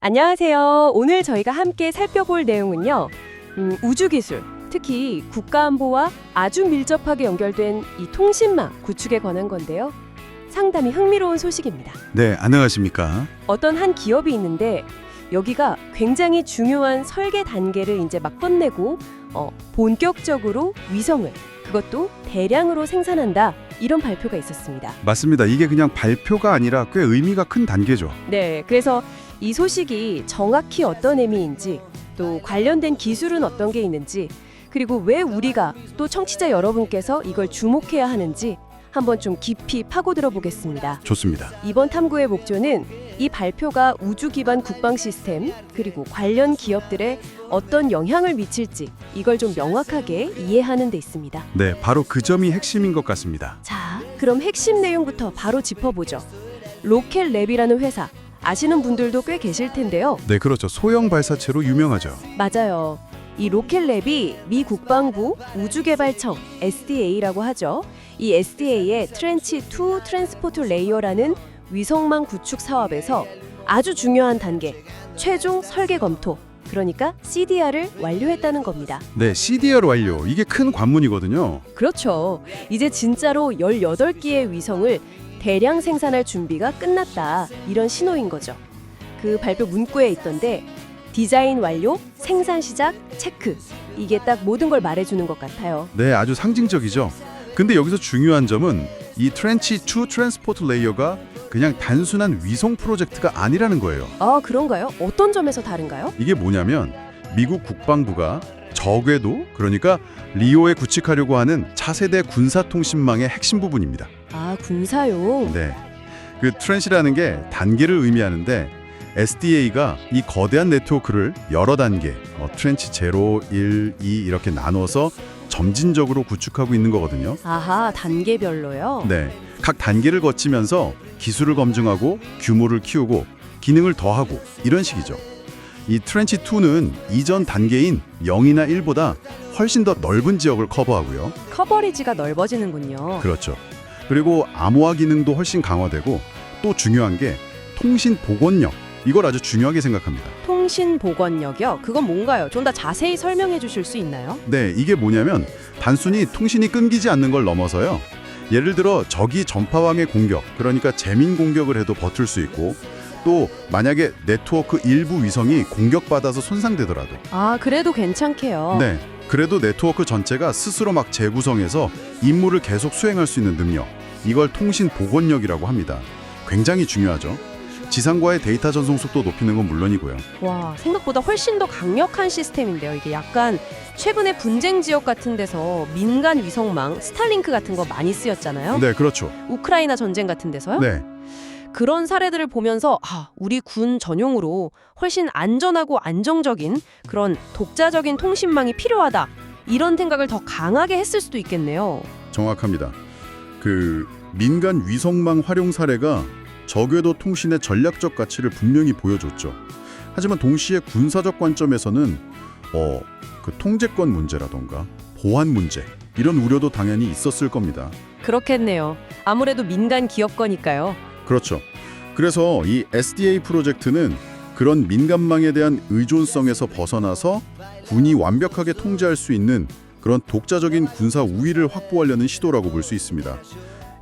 안녕하세요. 오늘 저희가 함께 살펴볼 내용은요. 우주기술, 특히 국가안보와 아주 밀접하게 연결된 이 통신망 구축에 관한 건데요. 상당히 흥미로운 소식입니다. 네, 안녕하십니까? 어떤 한 기업이 있는데 여기가 굉장히 중요한 설계 단계를 이제 막 끝내고 본격적으로 위성을 그것도 대량으로 생산한다. 이런 발표가 있었습니다. 맞습니다. 이게 그냥 발표가 아니라 꽤 의미가 큰 단계죠. 네, 그래서 이 소식이 정확히 어떤 의미인지 또 관련된 기술은 어떤 게 있는지 그리고 왜 우리가 또 청취자 여러분께서 이걸 주목해야 하는지 한번 좀 깊이 파고들어 보겠습니다. 좋습니다. 이번 탐구의 목표는 이 발표가 우주 기반 국방 시스템 그리고 관련 기업들에 어떤 영향을 미칠지 이걸 좀 명확하게 이해하는 데 있습니다. 네, 바로 그 점이 핵심인 것 같습니다. 자, 그럼 핵심 내용부터 바로 짚어보죠. 로켓랩이라는 회사 아시는 분들도 꽤 계실 텐데요. 네, 그렇죠. 소형 발사체로 유명하죠. 맞아요. 이 로켓랩이 미 국방부 우주개발청 SDA라고 하죠. 이 SDA의 트렌치2 트랜스포트 레이어라는 위성망 구축 사업에서 아주 중요한 단계, 최종 설계 검토, 그러니까 CDR을 완료했다는 겁니다. 네, CDR 완료. 이게 큰 관문이거든요. 그렇죠. 이제 진짜로 18기의 위성을 대량 생산할 준비가 끝났다. 이런 신호인 거죠. 그 발표 문구에 있던데 디자인 완료, 생산 시작, 체크. 이게 딱 모든 걸 말해주는 것 같아요. 네, 아주 상징적이죠. 근데 여기서 중요한 점은 이 트렌치2 트랜스포트 레이어가 그냥 단순한 위성 프로젝트가 아니라는 거예요. 아, 그런가요? 어떤 점에서 다른가요? 이게 뭐냐면 미국 국방부가 저궤도, 그러니까 리오에 구축하려고 하는 차세대 군사통신망의 핵심 부분입니다. 아, 군사용. 네, 그 트렌치라는 게 단계를 의미하는데 SDA가 이 거대한 네트워크를 여러 단계, 트렌치 0, 1, 2 이렇게 나눠서 점진적으로 구축하고 있는 거거든요. 아하, 단계별로요? 네, 각 단계를 거치면서 기술을 검증하고 규모를 키우고 기능을 더하고 이런 식이죠. 이 트렌치 2는 이전 단계인 0이나 1보다 훨씬 더 넓은 지역을 커버하고요. 커버리지가 넓어지는군요. 그렇죠. 그리고 암호화 기능도 훨씬 강화되고 또 중요한 게 통신 복원력. 이걸 아주 중요하게 생각합니다. 통신 복원력이요? 그건 뭔가요? 좀 더 자세히 설명해 주실 수 있나요? 네, 이게 뭐냐면 단순히 통신이 끊기지 않는 걸 넘어서요. 예를 들어 적이 전파망의 공격, 그러니까 재민 공격을 해도 버틸 수 있고 또 만약에 네트워크 일부 위성이 공격받아서 손상되더라도 아, 그래도 괜찮게요. 네, 그래도 네트워크 전체가 스스로 막 재구성해서 임무를 계속 수행할 수 있는 능력, 이걸 통신 복원력이라고 합니다. 굉장히 중요하죠. 지상과의 데이터 전송 속도 높이는 건 물론이고요. 와, 생각보다 훨씬 더 강력한 시스템인데요. 이게 약간 최근에 분쟁 지역 같은 데서 민간 위성망, 스타링크 같은 거 많이 쓰였잖아요. 네, 그렇죠. 우크라이나 전쟁 같은 데서요. 네, 그런 사례들을 보면서 우리 군 전용으로 훨씬 안전하고 안정적인 그런 독자적인 통신망이 필요하다. 이런 생각을 더 강하게 했을 수도 있겠네요. 정확합니다. 그 민간 위성망 활용 사례가 저궤도 통신의 전략적 가치를 분명히 보여줬죠. 하지만 동시에 군사적 관점에서는 그 통제권 문제라던가 보안 문제 이런 우려도 당연히 있었을 겁니다. 그렇겠네요. 아무래도 민간 기업 거니까요. 그렇죠. 그래서 이 SDA 프로젝트는 그런 민간망에 대한 의존성에서 벗어나서 군이 완벽하게 통제할 수 있는 그런 독자적인 군사 우위를 확보하려는 시도라고 볼 수 있습니다.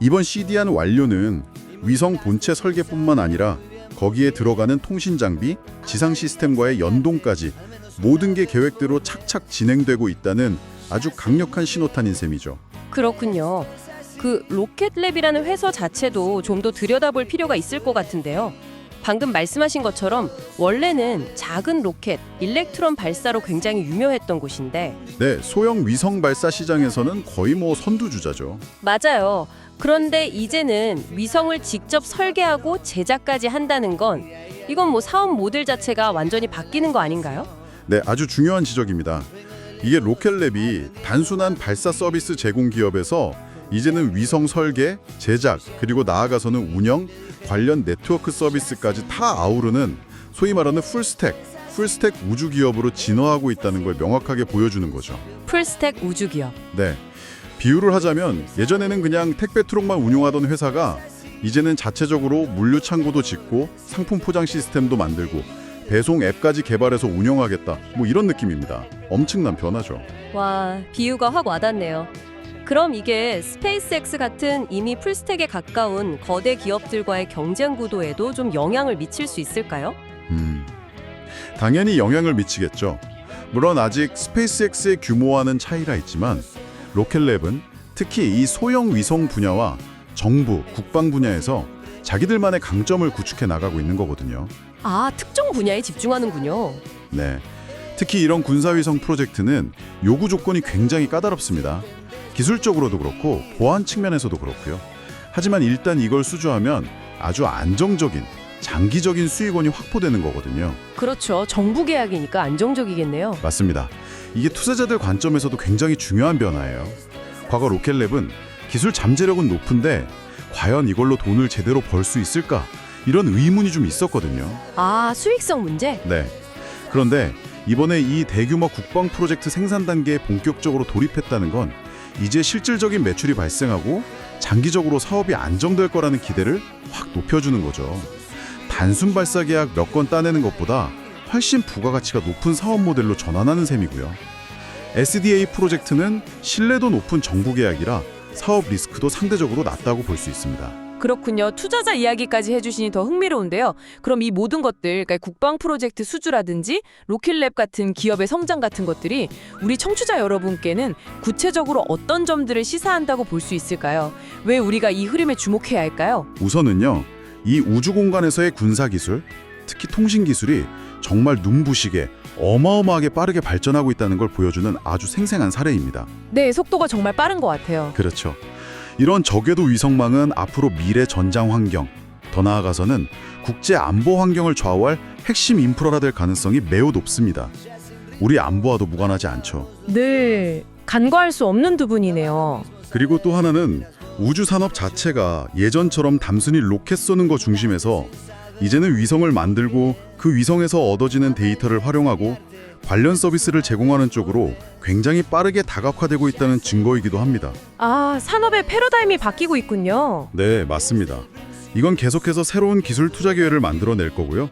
이번 CDR 완료는 위성 본체 설계뿐만 아니라 거기에 들어가는 통신 장비, 지상 시스템과의 연동까지 모든 게 계획대로 착착 진행되고 있다는 아주 강력한 신호탄인 셈이죠. 그렇군요. 그 로켓랩이라는 회사 자체도 좀 더 들여다볼 필요가 있을 것 같은데요. 방금 말씀하신 것처럼 원래는 작은 로켓, 일렉트론 발사로 굉장히 유명했던 곳인데 네, 소형 위성 발사 시장에서는 거의 선두주자죠. 맞아요. 그런데 이제는 위성을 직접 설계하고 제작까지 한다는 건 이건 사업 모델 자체가 완전히 바뀌는 거 아닌가요? 네, 아주 중요한 지적입니다. 이게 로켓랩이 단순한 발사 서비스 제공 기업에서 이제는 위성 설계, 제작, 그리고 나아가서는 운영, 관련 네트워크 서비스까지 다 아우르는 소위 말하는 풀스택 우주 기업으로 진화하고 있다는 걸 명확하게 보여주는 거죠. 풀스택 우주 기업. 네, 비유를 하자면 예전에는 그냥 택배 트럭만 운용하던 회사가 이제는 자체적으로 물류 창고도 짓고 상품 포장 시스템도 만들고 배송 앱까지 개발해서 운영하겠다. 뭐 이런 느낌입니다. 엄청난 변화죠. 와, 비유가 확 와닿네요. 그럼 이게 스페이스X 같은 이미 풀스택에 가까운 거대 기업들과의 경쟁 구도에도 좀 영향을 미칠 수 있을까요? 당연히 영향을 미치겠죠. 물론 아직 스페이스X의 규모와는 차이가 있지만 로켓랩은 특히 이 소형 위성 분야와 정부, 국방 분야에서 자기들만의 강점을 구축해 나가고 있는 거거든요. 아, 특정 분야에 집중하는군요. 네, 특히 이런 군사위성 프로젝트는 요구 조건이 굉장히 까다롭습니다. 기술적으로도 그렇고 보안 측면에서도 그렇고요. 하지만 일단 이걸 수주하면 아주 안정적인, 장기적인 수익원이 확보되는 거거든요. 그렇죠. 정부 계약이니까 안정적이겠네요. 맞습니다. 이게 투자자들 관점에서도 굉장히 중요한 변화예요. 과거 로켓랩은 기술 잠재력은 높은데 과연 이걸로 돈을 제대로 벌 수 있을까? 이런 의문이 좀 있었거든요. 아, 수익성 문제? 네. 그런데 이번에 이 대규모 국방 프로젝트 생산 단계에 본격적으로 돌입했다는 건 이제 실질적인 매출이 발생하고 장기적으로 사업이 안정될 거라는 기대를 확 높여주는 거죠. 단순 발사 계약 몇 건 따내는 것보다 훨씬 부가가치가 높은 사업 모델로 전환하는 셈이고요. SDA 프로젝트는 신뢰도 높은 정부 계약이라 사업 리스크도 상대적으로 낮다고 볼 수 있습니다. 그렇군요. 투자자 이야기까지 해주시니 더 흥미로운데요. 그럼 이 모든 것들, 그러니까 국방 프로젝트 수주라든지 로켓랩 같은 기업의 성장 같은 것들이 우리 청취자 여러분께는 구체적으로 어떤 점들을 시사한다고 볼 수 있을까요? 왜 우리가 이 흐름에 주목해야 할까요? 우선은요, 이 우주 공간에서의 군사 기술, 특히 통신 기술이 정말 눈부시게 어마어마하게 빠르게 발전하고 있다는 걸 보여주는 아주 생생한 사례입니다. 네, 속도가 정말 빠른 것 같아요. 그렇죠. 이런 저궤도 위성망은 앞으로 미래 전장 환경, 더 나아가서는 국제 안보 환경을 좌우할 핵심 인프라가 될 가능성이 매우 높습니다. 우리 안보와도 무관하지 않죠. 늘 간과할 수 없는 두 분이네요. 그리고 또 하나는 우주 산업 자체가 예전처럼 단순히 로켓 쏘는 거 중심에서 이제는 위성을 만들고 그 위성에서 얻어지는 데이터를 활용하고 관련 서비스를 제공하는 쪽으로 굉장히 빠르게 다각화되고 있다는 증거이기도 합니다. 아, 산업의 패러다임이 바뀌고 있군요. 네, 맞습니다. 이건 계속해서 새로운 기술 투자 기회를 만들어낼 거고요.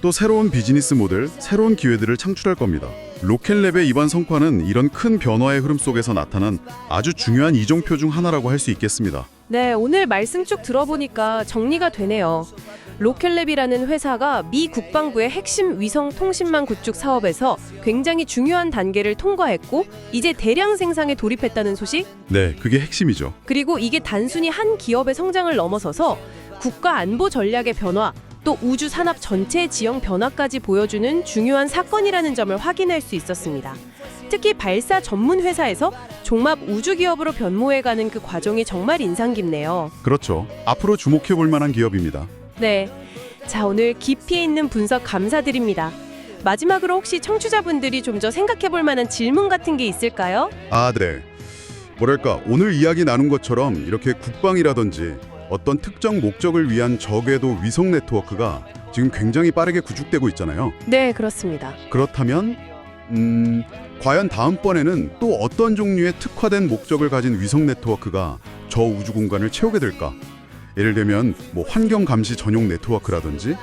또 새로운 비즈니스 모델, 새로운 기회들을 창출할 겁니다. 로켓랩의 이번 성과는 이런 큰 변화의 흐름 속에서 나타난 아주 중요한 이정표 중 하나라고 할 수 있겠습니다. 네, 오늘 말씀 쭉 들어보니까 정리가 되네요. 로켓랩이라는 회사가 미 국방부의 핵심 위성 통신망 구축 사업에서 굉장히 중요한 단계를 통과했고 이제 대량 생산에 돌입했다는 소식? 네, 그게 핵심이죠. 그리고 이게 단순히 한 기업의 성장을 넘어서서 국가 안보 전략의 변화, 또 우주 산업 전체의 지형 변화까지 보여주는 중요한 사건이라는 점을 확인할 수 있었습니다. 특히 발사 전문 회사에서 종합 우주 기업으로 변모해가는 그 과정이 정말 인상 깊네요. 그렇죠. 앞으로 주목해 볼 만한 기업입니다. 네. 자, 오늘 깊이 있는 분석 감사드립니다. 마지막으로 혹시 청취자분들이 좀 더 생각해 볼 만한 질문 같은 게 있을까요? 아, 네. 뭐랄까, 오늘 이야기 나눈 것처럼 이렇게 국방이라든지 어떤 특정 목적을 위한 저궤도 위성 네트워크가 지금 굉장히 빠르게 구축되고 있잖아요. 네, 그렇습니다. 그렇다면 과연 다음번에는 또 어떤 종류의 특화된 목적을 가진 위성 네트워크가 저 우주 공간을 채우게 될까? 예를 들면 뭐 환경 감시 전용 네트워크라든지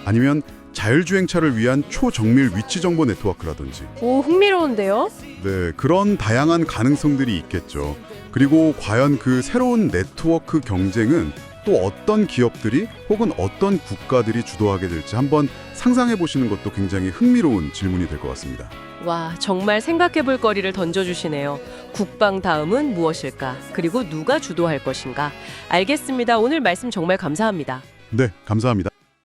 아니면 자율주행차를 위한 초정밀 위치 정보 네트워크라든지 오, 흥미로운데요? 네, 그런 다양한 가능성들이 있겠죠. 그리고 과연 그 새로운 네트워크 경쟁은 또 어떤 기업들이 혹은 어떤 국가들이 주도하게 될지 한번 상상해 보시는 것도 굉장히 흥미로운 질문이 될 것 같습니다. 와, 정말 생각해볼 거리를 던져주시네요. 국방 다음은 무엇일까? 그리고 누가 주도할 것인가? 알겠습니다. 오늘 말씀 정말 감사합니다. 네, 감사합니다.